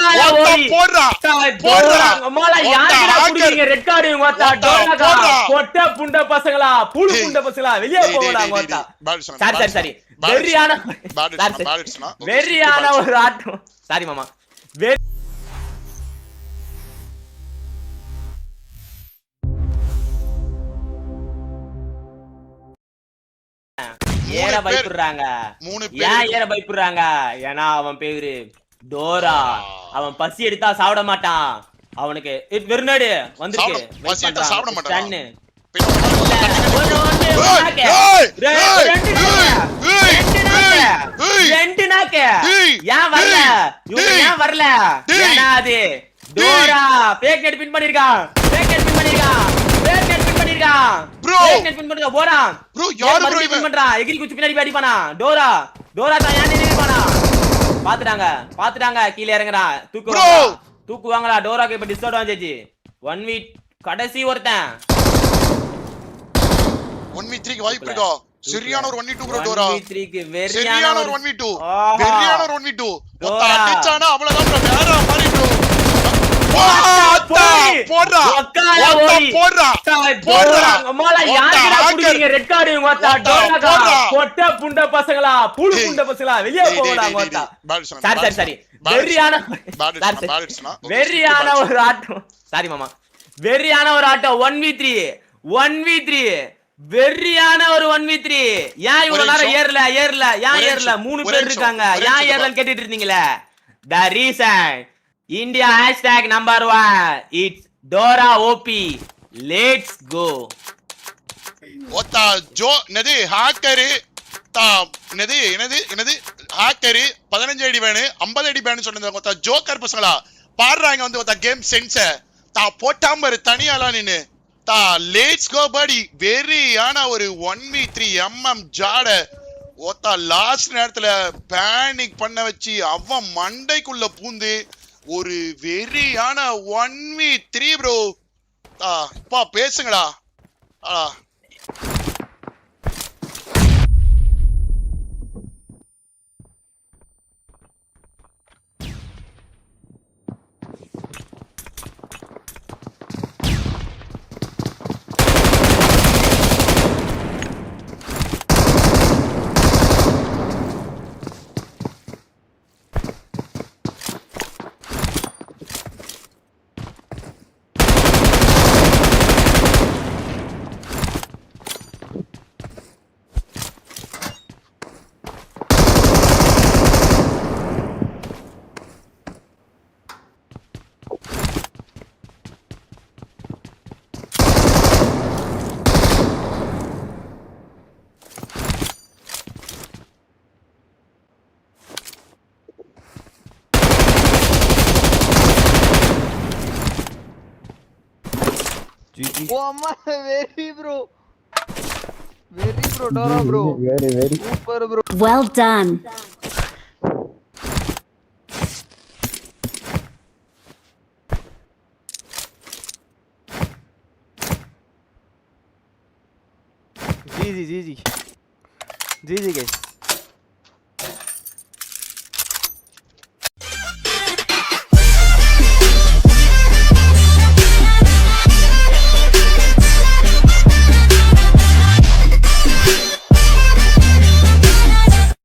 ஒக்கால ஓடி போடுறா அம்மால யாரடா குடிங்க ரெட் கார்டு ஓத்தா டோலகா பொட்ட புண்ட பசங்களா புளு புண்ட பசங்களா வெளிய போங்கடா ஓத்தா சரி வெறியான ஒரு ஆட்டம் சாரி மாமா ஏற பயப்படுறாங்க ஏன் ஏற பயப்படுறாங்க ஏன்னா அவன் பேரு டோரா அவன் பசி எடுத்தா சாப்பிட மாட்டான் அவனுக்கு வெறுநாடு வந்துருக்கு சாப்பிட மாட்டான் ரெண்டு நாக்கு ஏன் வரல ஏன் வரல ஏன்னா அது டோரா பேக் நெட் பின் பண்ணிருக்கான் பேக் நெட் பின் பண்ணிருக்கான் பேக் நெட் பின் பண்ணிருக்கான் ப்ரோ பேக் நெட் பின் பண்ணிருக்கான் போடா ப்ரோ யாரு ப்ரோ இவன் பண்றான் எகிரி குச்சி பின்னாடி அடிப்பானா டோரா தான் ஏன் நின்னுப்பானா பாத்துட்டாங்க கீழ இறங்குறான் தூக்குவாங்களா டோராக்கு இப்ப டிஸ்அட்வான்டேஜ் 1 வீக் கடைசி ஒருத்தன் 1v3 க்கு வாய்ப்பு இருக்கா சரியான ஒரு 1v2 ப்ரோ டோரா 1v3 க்கு சரியான ஒரு 1v2 வெறியான ஒரு 1v2 ஒத்த அடிச்சானா அவ்வளவுதான் ப்ரோ வேற மாதிரி ப்ரோ போடுறா அம்மால யாரடா குடிங்க ரெட் கார்டு ஓத்தா டோலகா பொட்ட புண்ட பசங்களா புளு புண்ட பசங்களா வெளிய போங்கடா ஓத்தா சரி வெறியான ஒரு ஆட்டம் சாரி மாமா வெறியான ஒரு ஆட்டம் 1v3 வெறியான ஒரு 1v3 ஏன் இவ்வளவு நேரம் ஏறல ஏன் 3 பேர் இருக்காங்க ஏன் ஏறலன்னு கேட்டுட்டு இருந்தீங்களே the reason India #1 it's Dora OP let's go ஒத்தா ஜோ நதி ஹேக்கர் என்னது ஹேக்கர் 15 அடி பேன் 50 அடி பேன் சொன்னது ஒத்தா ஜோக்கர் பசங்களா பாடுறாங்க வந்து ஒத்தா கேம் சென்ஸ் போட்டாம தனியாலாம் நின்னு லெட்ஸ் கோ படி வெறியான ஒரு 1v3 ஜாட ஒத்தா லாஸ்ட் நேரத்துல பேனிக் பண்ண வச்சு அவன் மண்டைக்குள்ள பூந்து ஒரு வெறியான 1v3 ப்ரோ அப்பா பேசுங்கடா Oh man, very bro, Dora bro, very super bro. Well done. GG guys.